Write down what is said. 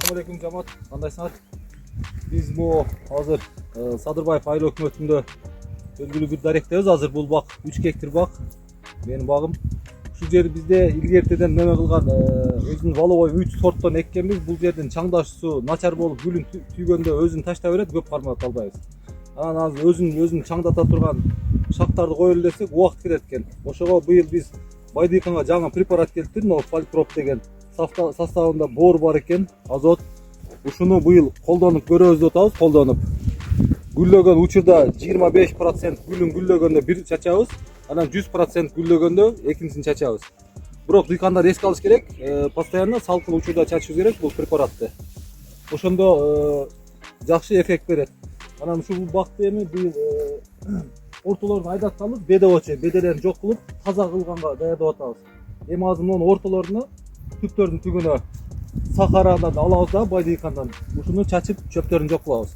Assalamualaikum Жамат, кандайсыңар? Биз бу азыр Садырбаев айыл өкмөтүндө белгилүү бир даректебиз. Азыр бул бак 3 гектар бак. Менин багым. Ушул жер бизде илгертеден неме кылган, өзүнүн валовой 3 сорттон эккенбиз. Бул жердин чаңдашуусу начар болуп, гүлүн түйгөндө өзүн таштап берет, көп кармап албайбыз. Анан азыр өзүн чаңдата турган шактарды коелу десек, убакыт кетет экен. Ошого быйыл биз Байдыйканга жаңы препарат келтирдик, Фалькроп деген. Составында бор бар экен, азот. Ушуну быйыл колдонуп көрөбүз деп атабыз, колдонуп. Гүллөгөн учурда 25% гүлүн гүллөгөндө бир чачабыз, анан 100% гүллөгөндө экинчисин чачабыз. Бирок дыйкандар эске алыш керек, постоянно салкын учурда чачыш керек бул препаратты. Ошондо жакшы эффект берет. Анан ушул бакты эми быйыл ортолорун айдап салып, беделерин жок кылып, таза кылганга даярдап атабыз. Эми азыр мунун ортолоруна түптөрдүн түгүнө сахарадан алабыз да Байдыйкандан. Ушуну чачып чөптөрүн жок кылабыз.